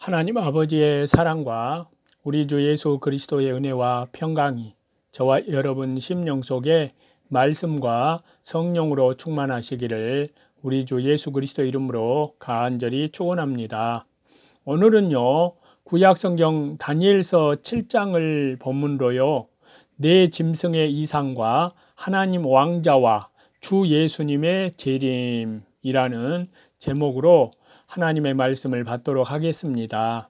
하나님 아버지의 사랑과 우리 주 예수 그리스도의 은혜와 평강이 저와 여러분 심령 속에 말씀과 성령으로 충만하시기를 우리 주 예수 그리스도 이름으로 간절히 축원합니다. 오늘은요, 구약성경 다니엘서 7장을 본문으로요, 내 짐승의 이상과 하나님 왕자와 주 예수님의 재림이라는 제목으로 하나님의 말씀을 받도록 하겠습니다.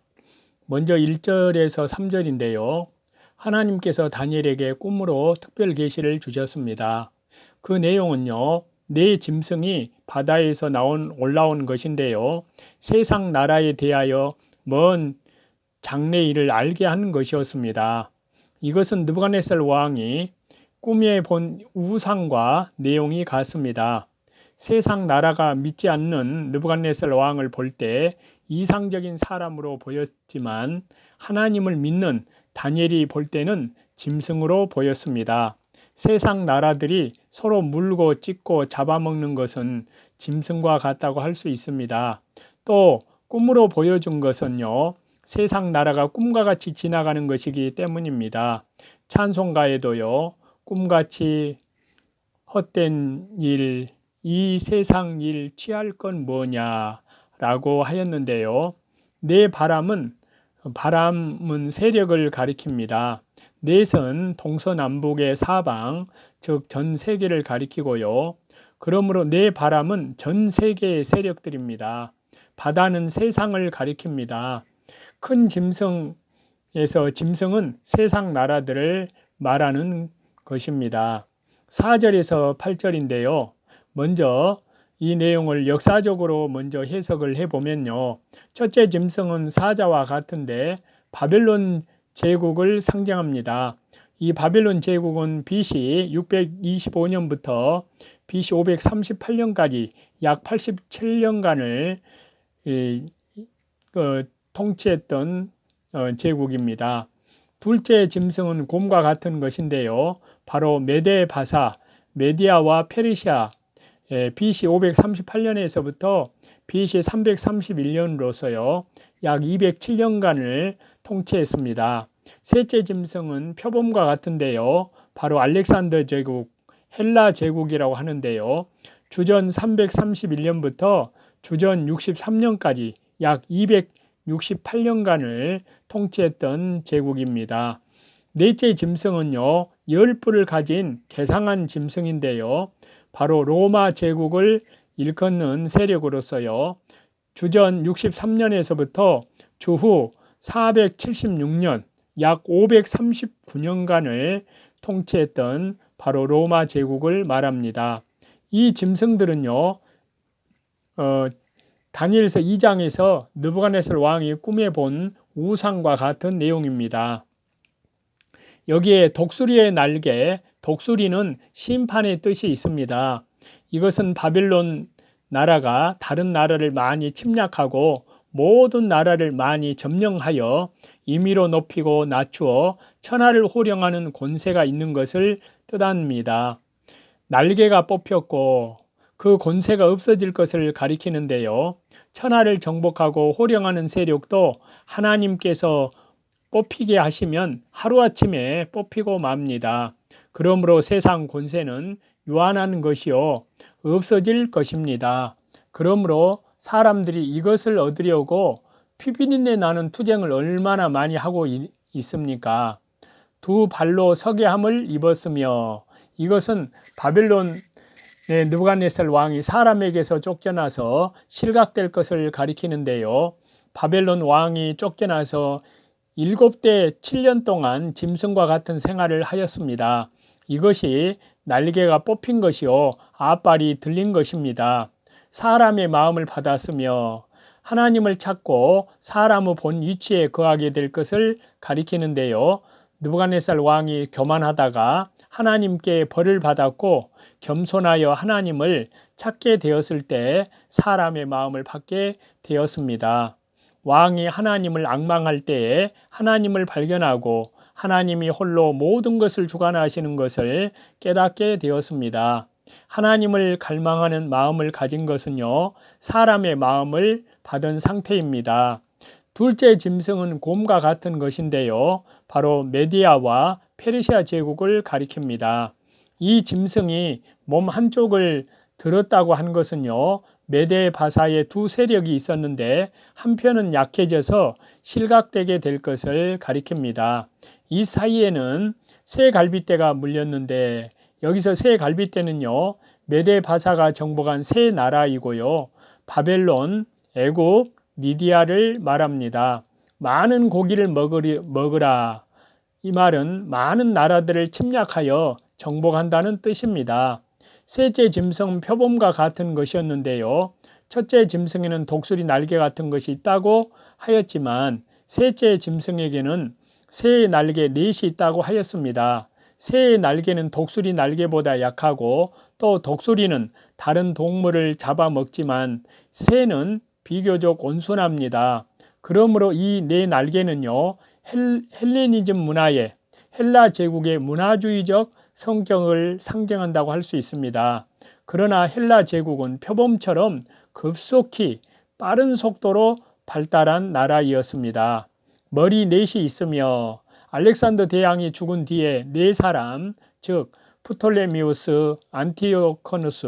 먼저 1절에서 3절인데요. 하나님께서 다니엘에게 꿈으로 특별 계시를 주셨습니다. 그 내용은요, 내 짐승이 바다에서 올라온 것인데요, 세상 나라에 대하여 먼 장래 일을 알게 하는 것이었습니다. 이것은 느부갓네살 왕이 꿈에 본 우상과 내용이 같습니다. 세상 나라가 믿지 않는 느부갓네살 왕을 볼 때 이상적인 사람으로 보였지만 하나님을 믿는 다니엘이 볼 때는 짐승으로 보였습니다. 세상 나라들이 서로 물고 찢고 잡아먹는 것은 짐승과 같다고 할 수 있습니다. 또 꿈으로 보여준 것은요, 세상 나라가 꿈과 같이 지나가는 것이기 때문입니다. 찬송가에도요, 꿈같이 헛된 일, 이 세상 일 취할 건 뭐냐 라고 하였는데요. 바람은 세력을 가리킵니다. 넷은 동서남북의 사방, 즉 전 세계를 가리키고요. 그러므로 바람은 전 세계의 세력들입니다. 바다는 세상을 가리킵니다. 큰 짐승은 세상 나라들을 말하는 것입니다. 4절에서 8절인데요. 먼저 이 내용을 역사적으로 먼저 해석을 해보면요. 첫째 짐승은 사자와 같은데 바벨론 제국을 상징합니다. 이 바벨론 제국은 BC 625년부터 BC 538년까지 약 87년간을 통치했던 제국입니다. 둘째 짐승은 곰과 같은 것인데요. 바로 메디아와 페르시아, BC 538년에서부터 BC 331년으로서요. 약 207년간을 통치했습니다. 셋째 짐승은 표범과 같은데요. 바로 알렉산더 제국, 헬라 제국이라고 하는데요. 주전 331년부터 주전 63년까지 약 268년간을 통치했던 제국입니다. 넷째 짐승은요, 10뿔을 가진 괴상한 짐승인데요. 바로 로마 제국을 일컫는 세력으로서요. 주전 63년에서부터 주후 476년, 약 539년간을 통치했던 바로 로마 제국을 말합니다. 이 짐승들은요, 다니엘서 2장에서 느부갓네살 왕이 꿈에 본 우상과 같은 내용입니다. 여기에 독수리의 날개, 독수리는 심판의 뜻이 있습니다. 이것은 바벨론 나라가 다른 나라를 많이 침략하고 모든 나라를 많이 점령하여 임의로 높이고 낮추어 천하를 호령하는 권세가 있는 것을 뜻합니다. 날개가 뽑혔고 그 권세가 없어질 것을 가리키는데요. 천하를 정복하고 호령하는 세력도 하나님께서 뽑히게 하시면 하루아침에 뽑히고 맙니다. 그러므로 세상 권세는 유한한 것이요, 없어질 것입니다. 그러므로 사람들이 이것을 얻으려고 피비린내 나는 투쟁을 얼마나 많이 하고 있습니까? 두 발로 서게 함을 입었으며, 이것은 바벨론의 느부갓네살 왕이 사람에게서 쫓겨나서 실각될 것을 가리키는데요. 바벨론 왕이 쫓겨나서 7대 7년 동안 짐승과 같은 생활을 하였습니다. 이것이 날개가 뽑힌 것이요, 앞발이 들린 것입니다. 사람의 마음을 받았으며 하나님을 찾고 사람의 본 위치에 거하게 될 것을 가리키는데요. 느부갓네살 왕이 교만하다가 하나님께 벌을 받았고 겸손하여 하나님을 찾게 되었을 때 사람의 마음을 받게 되었습니다. 왕이 하나님을 앙망할 때에 하나님을 발견하고 하나님이 홀로 모든 것을 주관하시는 것을 깨닫게 되었습니다. 하나님을 갈망하는 마음을 가진 것은요, 사람의 마음을 받은 상태입니다. 둘째 짐승은 곰과 같은 것인데요. 바로 메디아와 페르시아 제국을 가리킵니다. 이 짐승이 몸 한쪽을 들었다고 한 것은요. 메데 바사의 두 세력이 있었는데 한편은 약해져서 실각되게 될 것을 가리킵니다. 이 사이에는 새 갈빗대가 물렸는데 여기서 새 갈빗대는요. 메데 바사가 정복한 세 나라이고요. 바벨론, 애굽, 미디아를 말합니다. 많은 고기를 먹으라. 이 말은 많은 나라들을 침략하여 정복한다는 뜻입니다. 셋째 짐승은 표범과 같은 것이었는데요. 첫째 짐승에는 독수리 날개 같은 것이 있다고 하였지만 셋째 짐승에게는 새의 날개 넷이 있다고 하였습니다. 새의 날개는 독수리 날개보다 약하고 또 독수리는 다른 동물을 잡아먹지만 새는 비교적 온순합니다. 그러므로 이 네 날개는요. 헬레니즘 문화의 헬라 제국의 문화주의적 성격을 상징한다고 할 수 있습니다. 그러나 헬라 제국은 표범처럼 급속히 빠른 속도로 발달한 나라이었습니다. 머리 넷이 있으며 알렉산더 대왕이 죽은 뒤에 네 사람, 즉 프톨레미우스, 안티오코누스,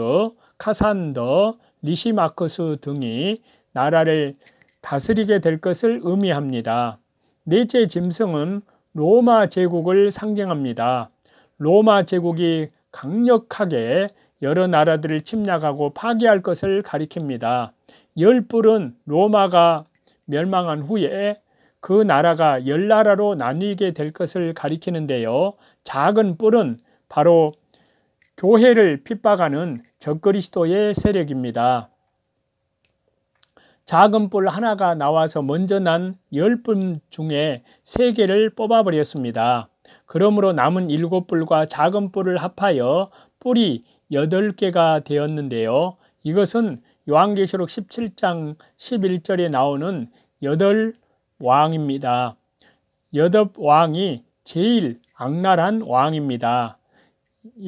카산더, 리시마크스 등이 나라를 다스리게 될 것을 의미합니다. 넷째 짐승은 로마 제국을 상징합니다. 로마 제국이 강력하게 여러 나라들을 침략하고 파괴할 것을 가리킵니다. 열 뿔은 로마가 멸망한 후에 그 나라가 열 나라로 나뉘게 될 것을 가리키는데요. 작은 뿔은 바로 교회를 핍박하는 적그리스도의 세력입니다. 작은 뿔 하나가 나와서 먼저 난 10뿔 중에 3개를 뽑아버렸습니다. 그러므로 남은 7뿔과 작은 뿔을 합하여 뿔이 8개가 되었는데요. 이것은 요한계시록 17장 11절에 나오는 8왕입니다. 8왕이 제일 악랄한 왕입니다.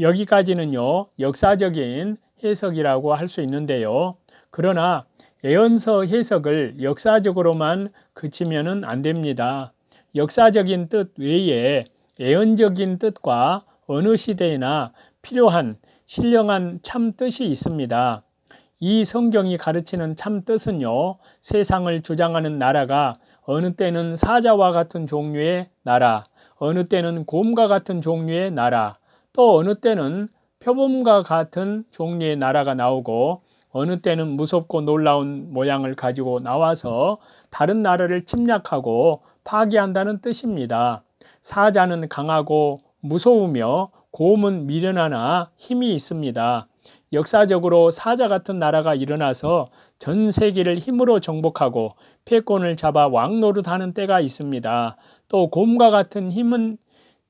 여기까지는요, 역사적인 해석이라고 할 수 있는데요. 그러나 예언서 해석을 역사적으로만 그치면은 안 됩니다. 역사적인 뜻 외에 예언적인 뜻과 어느 시대에나 필요한 신령한 참 뜻이 있습니다. 이 성경이 가르치는 참 뜻은요, 세상을 주장하는 나라가 어느 때는 사자와 같은 종류의 나라, 어느 때는 곰과 같은 종류의 나라, 또 어느 때는 표범과 같은 종류의 나라가 나오고 어느 때는 무섭고 놀라운 모양을 가지고 나와서 다른 나라를 침략하고 파괴한다는 뜻입니다. 사자는 강하고 무서우며 곰은 미련하나 힘이 있습니다. 역사적으로 사자 같은 나라가 일어나서 전 세계를 힘으로 정복하고 패권을 잡아 왕노릇하는 때가 있습니다. 또 곰과 같은 힘은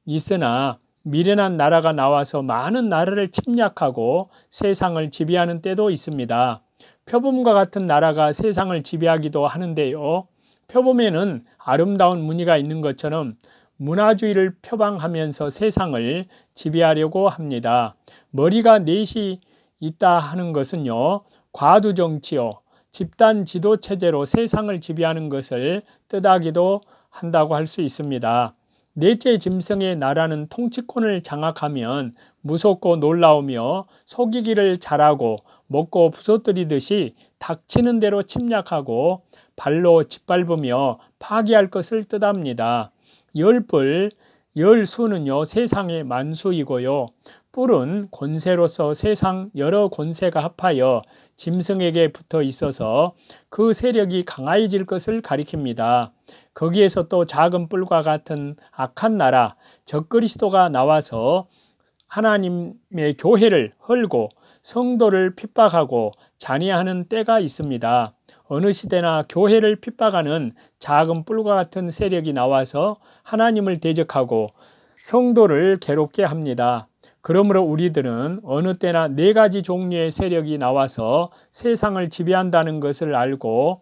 있으나 미련한 나라가 나와서 많은 나라를 침략하고 세상을 지배하는 때도 있습니다. 표범과 같은 나라가 세상을 지배하기도 하는데요. 표범에는 아름다운 무늬가 있는 것처럼 문화주의를 표방하면서 세상을 지배하려고 합니다. 머리가 넷이 있다 하는 것은요, 과두정치요, 집단 지도 체제로 세상을 지배하는 것을 뜻하기도 한다고 할 수 있습니다. 넷째 짐승의 나라는 통치권을 장악하면 무섭고 놀라우며 속이기를 잘하고 먹고 부서뜨리듯이 닥치는 대로 침략하고 발로 짓밟으며 파괴할 것을 뜻합니다. 열뿔, 열수는요, 세상의 만수이고요. 뿔은 권세로서 세상 여러 권세가 합하여 짐승에게 붙어 있어서 그 세력이 강해질 것을 가리킵니다. 거기에서 또 작은 뿔과 같은 악한 나라, 적그리스도가 나와서 하나님의 교회를 헐고 성도를 핍박하고 잔해하는 때가 있습니다. 어느 시대나 교회를 핍박하는 작은 뿔과 같은 세력이 나와서 하나님을 대적하고 성도를 괴롭게 합니다. 그러므로 우리들은 어느 때나 4가지 종류의 세력이 나와서 세상을 지배한다는 것을 알고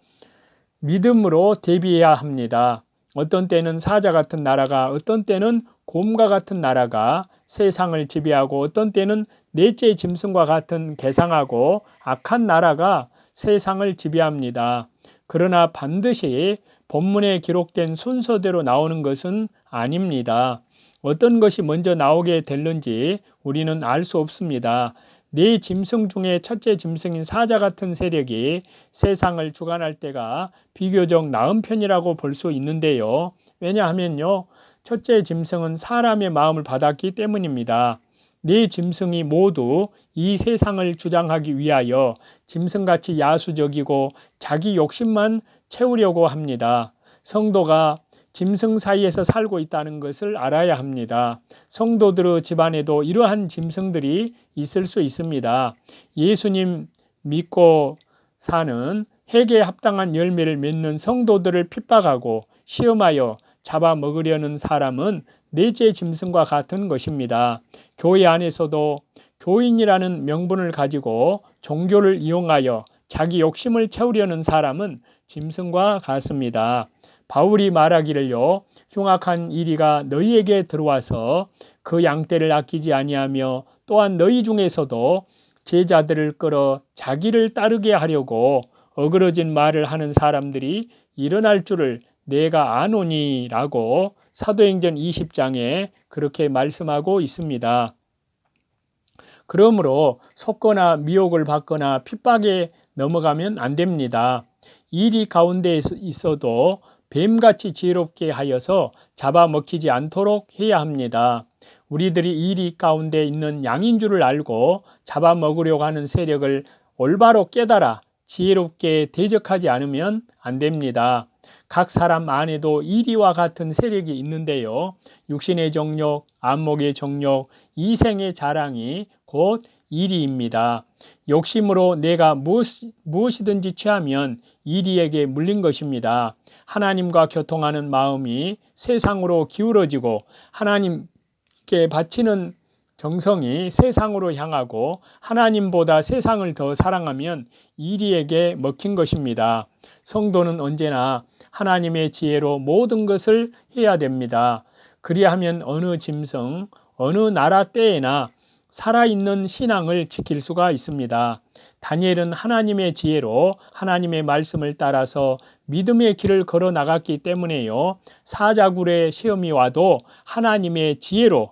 믿음으로 대비해야 합니다. 어떤 때는 사자 같은 나라가, 어떤 때는 곰과 같은 나라가 세상을 지배하고 어떤 때는 넷째 짐승과 같은 괴상하고 악한 나라가 세상을 지배합니다. 그러나 반드시 본문에 기록된 순서대로 나오는 것은 아닙니다. 어떤 것이 먼저 나오게 될는지 우리는 알 수 없습니다. 네 짐승 중에 첫째 짐승인 사자 같은 세력이 세상을 주관할 때가 비교적 나은 편이라고 볼 수 있는데요. 왜냐하면요, 첫째 짐승은 사람의 마음을 받았기 때문입니다. 네 짐승이 모두 이 세상을 주장하기 위하여 짐승같이 야수적이고 자기 욕심만 채우려고 합니다. 성도가 짐승 사이에서 살고 있다는 것을 알아야 합니다. 성도들의 집안에도 이러한 짐승들이 있을 수 있습니다. 예수님 믿고 사는 회개에 합당한 열매를 맺는 성도들을 핍박하고 시험하여 잡아먹으려는 사람은 넷째 짐승과 같은 것입니다. 교회 안에서도 교인이라는 명분을 가지고 종교를 이용하여 자기 욕심을 채우려는 사람은 짐승과 같습니다. 바울이 말하기를요, 흉악한 이리가 너희에게 들어와서 그 양떼를 아끼지 아니하며 또한 너희 중에서도 제자들을 끌어 자기를 따르게 하려고 어그러진 말을 하는 사람들이 일어날 줄을 내가 아노니 라고 사도행전 20장에 그렇게 말씀하고 있습니다. 그러므로 속거나 미혹을 받거나 핍박에 넘어가면 안 됩니다. 일이 가운데 있어도 뱀같이 지혜롭게 하여서 잡아먹히지 않도록 해야 합니다. 우리들이 일이 가운데 있는 양인 줄을 알고 잡아먹으려고 하는 세력을 올바로 깨달아 지혜롭게 대적하지 않으면 안 됩니다. 각 사람 안에도 이리와 같은 세력이 있는데요. 육신의 정욕, 안목의 정욕, 이생의 자랑이 곧 이리입니다. 욕심으로 내가 무엇이든지 취하면 이리에게 물린 것입니다. 하나님과 교통하는 마음이 세상으로 기울어지고 하나님께 바치는 정성이 세상으로 향하고 하나님보다 세상을 더 사랑하면 이리에게 먹힌 것입니다. 성도는 언제나 하나님의 지혜로 모든 것을 해야 됩니다. 그리하면 어느 짐승, 어느 나라 때에나 살아있는 신앙을 지킬 수가 있습니다. 다니엘은 하나님의 지혜로 하나님의 말씀을 따라서 믿음의 길을 걸어 나갔기 때문에요. 사자굴의 시험이 와도 하나님의 지혜로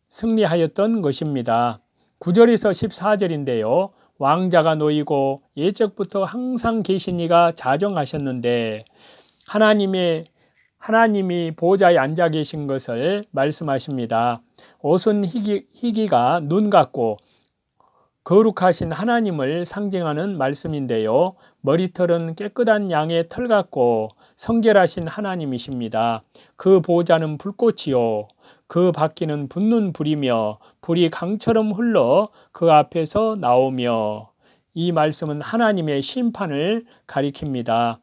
승리하였던 것입니다. 9절에서 14절인데요. 왕자가 놓이고 예적부터 항상 계신 이가 자정하셨는데 하나님이 보좌에 앉아 계신 것을 말씀하십니다. 옷은 희기가 눈 같고 거룩하신 하나님을 상징하는 말씀인데요. 머리털은 깨끗한 양의 털 같고 성결하신 하나님이십니다. 그 보좌는 불꽃이요 그 바퀴는 붙는 불이며 불이 강처럼 흘러 그 앞에서 나오며, 이 말씀은 하나님의 심판을 가리킵니다.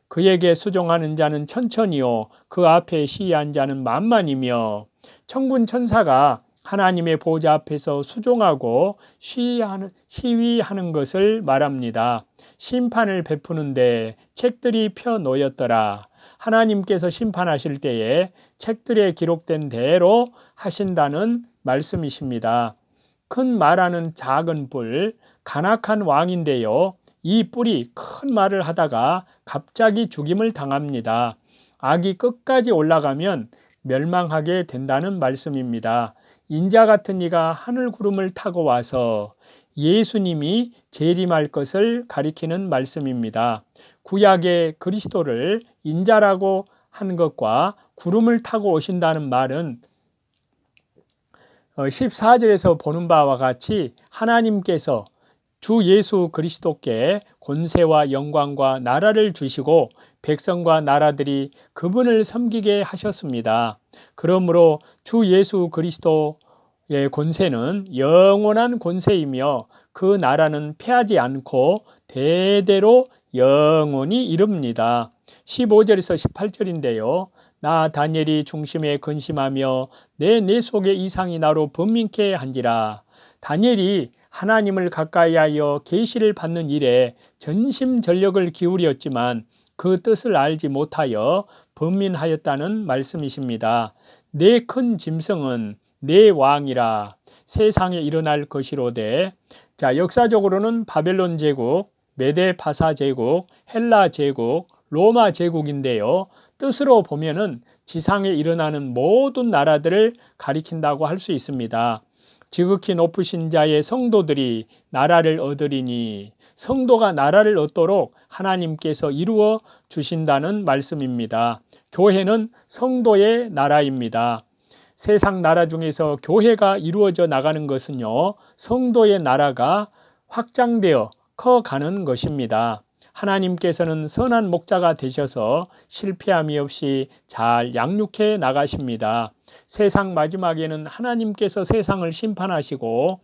그에게 수종하는 자는 천천히요 그 앞에 시위한 자는 만만이며, 천군 천사가 하나님의 보좌 앞에서 수종하고 시위하는 것을 말합니다. 심판을 베푸는데 책들이 펴 놓였더라. 하나님께서 심판하실 때에 책들에 기록된 대로 하신다는 말씀이십니다. 큰 말하는 작은 뿔, 간악한 왕인데요. 이 뿔이 큰 말을 하다가 갑자기 죽임을 당합니다. 악이 끝까지 올라가면 멸망하게 된다는 말씀입니다. 인자 같은 이가 하늘 구름을 타고 와서 예수님이 재림할 것을 가리키는 말씀입니다. 구약의 그리스도를 인자라고 한 것과 구름을 타고 오신다는 말은 14절에서 보는 바와 같이 하나님께서 주 예수 그리스도께 권세와 영광과 나라를 주시고 백성과 나라들이 그분을 섬기게 하셨습니다. 그러므로 주 예수 그리스도의 권세는 영원한 권세이며 그 나라는 패하지 않고 대대로 영원히 이릅니다. 15절에서 18절인데요. 나 다니엘이 중심에 근심하며 내 속에 이상이 나로 번민케 한지라. 다니엘이 하나님을 가까이하여 계시를 받는 일에 전심전력을 기울였지만 그 뜻을 알지 못하여 번민하였다는 말씀이십니다. 내 큰 짐승은 내 왕이라 세상에 일어날 것이로되, 자, 역사적으로는 바벨론 제국 메데 파사 제국, 헬라 제국, 로마 제국인데요. 뜻으로 보면은 지상에 일어나는 모든 나라들을 가리킨다고 할 수 있습니다. 지극히 높으신 자의 성도들이 나라를 얻으리니, 성도가 나라를 얻도록 하나님께서 이루어 주신다는 말씀입니다. 교회는 성도의 나라입니다. 세상 나라 중에서 교회가 이루어져 나가는 것은요, 성도의 나라가 확장되어 커가는 것입니다. 하나님께서는 선한 목자가 되셔서 실패함이 없이 잘 양육해 나가십니다. 세상 마지막에는 하나님께서 세상을 심판하시고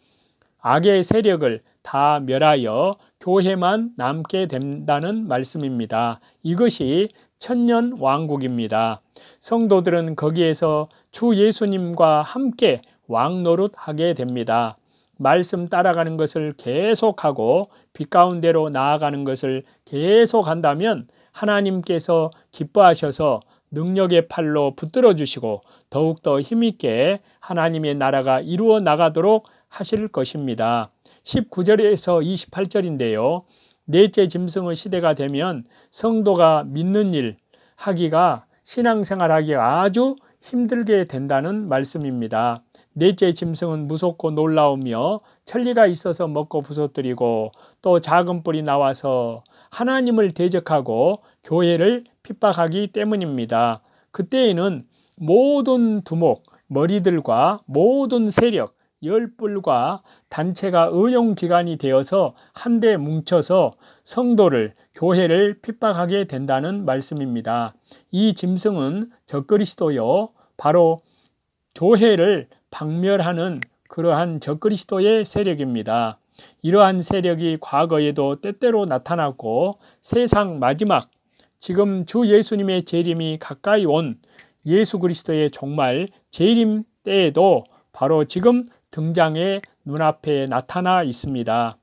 악의 세력을 다 멸하여 교회만 남게 된다는 말씀입니다. 이것이 천년 왕국입니다. 성도들은 거기에서 주 예수님과 함께 왕노릇하게 됩니다. 말씀 따라가는 것을 계속하고 빛 가운데로 나아가는 것을 계속한다면 하나님께서 기뻐하셔서 능력의 팔로 붙들어 주시고 더욱더 힘있게 하나님의 나라가 이루어 나가도록 하실 것입니다. 19절에서 28절인데요. 넷째 짐승의 시대가 되면 성도가 믿는 일 하기가, 신앙생활하기가 아주 힘들게 된다는 말씀입니다. 넷째 짐승은 무섭고 놀라우며 천리가 있어서 먹고 부서뜨리고 또 작은 뿔이 나와서 하나님을 대적하고 교회를 핍박하기 때문입니다. 그때에는 모든 두목, 머리들과 모든 세력, 열뿔과 단체가 의용기관이 되어서 한데 뭉쳐서 성도를, 교회를 핍박하게 된다는 말씀입니다. 이 짐승은 적그리스도요, 바로 교회를 박멸하는 그러한 적그리스도의 세력입니다. 이러한 세력이 과거에도 때때로 나타났고 세상 마지막, 지금 주 예수님의 재림이 가까이 온 예수 그리스도의 종말 재림 때에도 바로 지금 등장해 눈앞에 나타나 있습니다.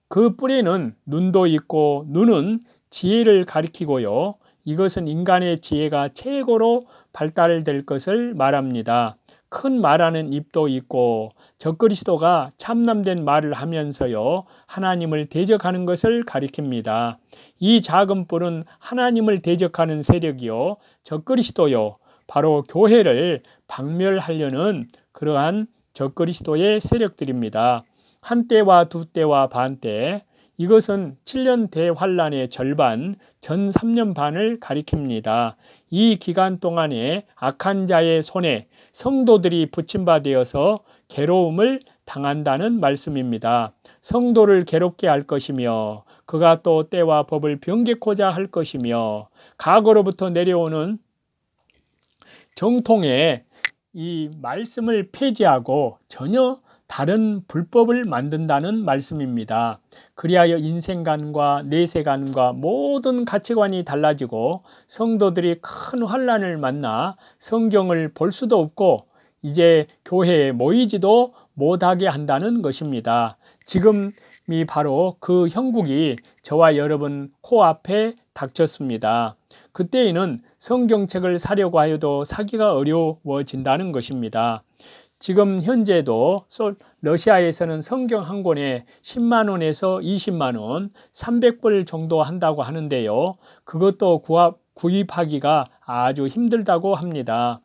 그 뿔에는 눈도 있고 눈은 지혜를 가리키고요. 이것은 인간의 지혜가 최고로 발달될 것을 말합니다. 큰 말하는 입도 있고 적그리스도가 참남된 말을 하면서요, 하나님을 대적하는 것을 가리킵니다. 이 작은 뿔은 하나님을 대적하는 세력이요, 적그리스도요, 바로 교회를 박멸하려는 그러한 적그리스도의 세력들입니다. 한 때와 두 때와 반 때, 이것은 7년 대환란의 절반, 전 3년 반을 가리킵니다. 이 기간 동안에 악한 자의 손에 성도들이 붙임받아서 괴로움을 당한다는 말씀입니다. 성도를 괴롭게 할 것이며 그가 또 때와 법을 변개코자 할 것이며 과거로부터 내려오는 정통의 이 말씀을 폐지하고 전혀 다른 불법을 만든다는 말씀입니다. 그리하여 인생관과 내세관과 모든 가치관이 달라지고 성도들이 큰 환난을 만나 성경을 볼 수도 없고 이제 교회에 모이지도 못하게 한다는 것입니다. 지금이 바로 그 형국이 저와 여러분 코앞에 닥쳤습니다. 그때에는 성경책을 사려고 하여도 사기가 어려워진다는 것입니다. 지금 현재도 러시아에서는 성경 한 권에 10만 원에서 20만 원, 300불 정도 한다고 하는데요. 그것도 구입하기가 아주 힘들다고 합니다.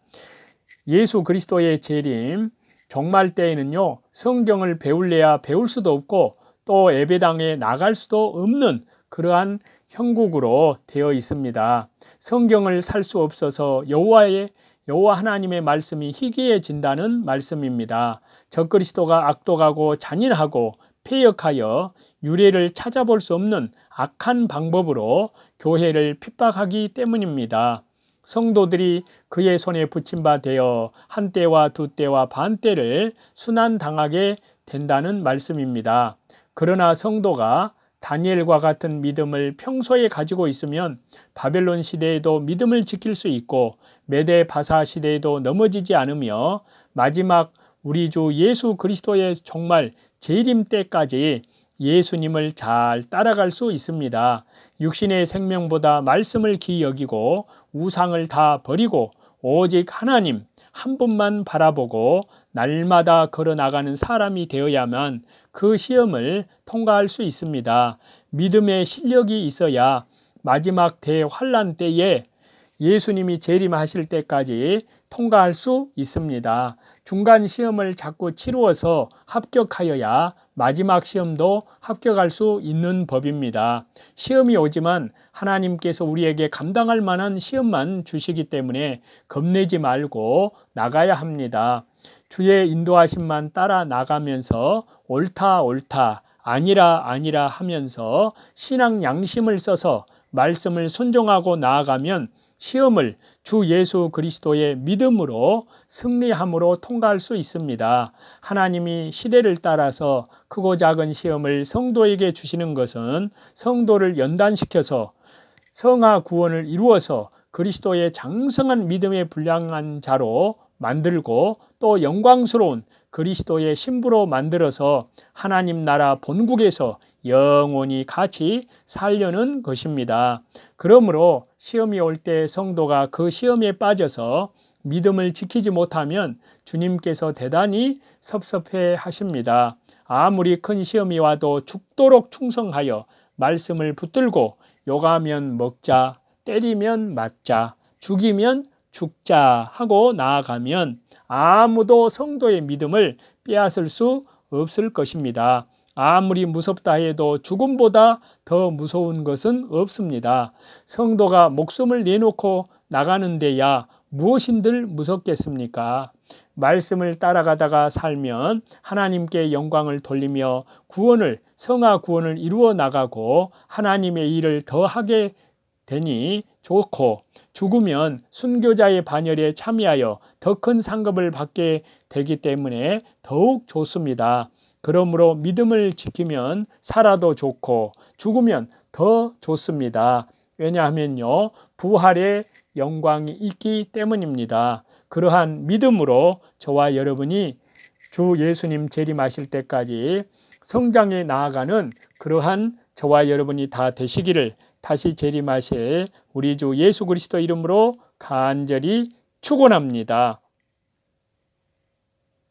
예수 그리스도의 재림, 종말 때에는요, 성경을 배울래야 배울 수도 없고 또 예배당에 나갈 수도 없는 그러한 형국으로 되어 있습니다. 성경을 살 수 없어서 여호와 하나님의 말씀이 희귀해진다는 말씀입니다. 적그리스도가 악독하고 잔인하고 패역하여 유래를 찾아볼 수 없는 악한 방법으로 교회를 핍박하기 때문입니다. 성도들이 그의 손에 붙임 바 되어 한 때와 두 때와 반 때를 순환당하게 된다는 말씀입니다. 그러나 성도가 다니엘과 같은 믿음을 평소에 가지고 있으면 바벨론 시대에도 믿음을 지킬 수 있고 메데 바사 시대에도 넘어지지 않으며 마지막 우리 주 예수 그리스도의 정말 재림 때까지 예수님을 잘 따라갈 수 있습니다. 육신의 생명보다 말씀을 귀히 여기고 우상을 다 버리고 오직 하나님 한 분만 바라보고 날마다 걸어 나가는 사람이 되어야만 그 시험을 통과할 수 있습니다. 믿음의 실력이 있어야 마지막 대환란 때에 예수님이 재림하실 때까지 통과할 수 있습니다. 중간 시험을 자꾸 치루어서 합격하여야 마지막 시험도 합격할 수 있는 법입니다. 시험이 오지만 하나님께서 우리에게 감당할 만한 시험만 주시기 때문에 겁내지 말고 나가야 합니다. 주의 인도하심만 따라 나가면서 옳다 옳다 아니라 아니라 하면서 신앙 양심을 써서 말씀을 순종하고 나아가면 시험을 주 예수 그리스도의 믿음으로 승리함으로 통과할 수 있습니다. 하나님이 시대를 따라서 크고 작은 시험을 성도에게 주시는 것은 성도를 연단시켜서 성화 구원을 이루어서 그리스도의 장성한 믿음에 분량한 자로 만들고 또 영광스러운 그리스도의 신부로 만들어서 하나님 나라 본국에서 영원히 같이 살려는 것입니다. 그러므로 시험이 올 때 성도가 그 시험에 빠져서 믿음을 지키지 못하면 주님께서 대단히 섭섭해 하십니다. 아무리 큰 시험이 와도 죽도록 충성하여 말씀을 붙들고 욕하면 먹자, 때리면 맞자, 죽이면 죽자 하고 나아가면 아무도 성도의 믿음을 빼앗을 수 없을 것입니다. 아무리 무섭다 해도 죽음보다 더 무서운 것은 없습니다. 성도가 목숨을 내놓고 나가는 데야 무엇인들 무섭겠습니까? 말씀을 따라가다가 살면 하나님께 영광을 돌리며 성화 구원을 이루어 나가고 하나님의 일을 더 하게 되니 좋고, 죽으면 순교자의 반열에 참여하여 더 큰 상급을 받게 되기 때문에 더욱 좋습니다. 그러므로 믿음을 지키면 살아도 좋고 죽으면 더 좋습니다. 왜냐하면요, 부활의 영광이 있기 때문입니다. 그러한 믿음으로 저와 여러분이 주 예수님 재림하실 때까지 성장해 나아가는 그러한 저와 여러분이 다 되시기를 다시 재림하실 우리 주 예수 그리스도 이름으로 간절히 축원합니다.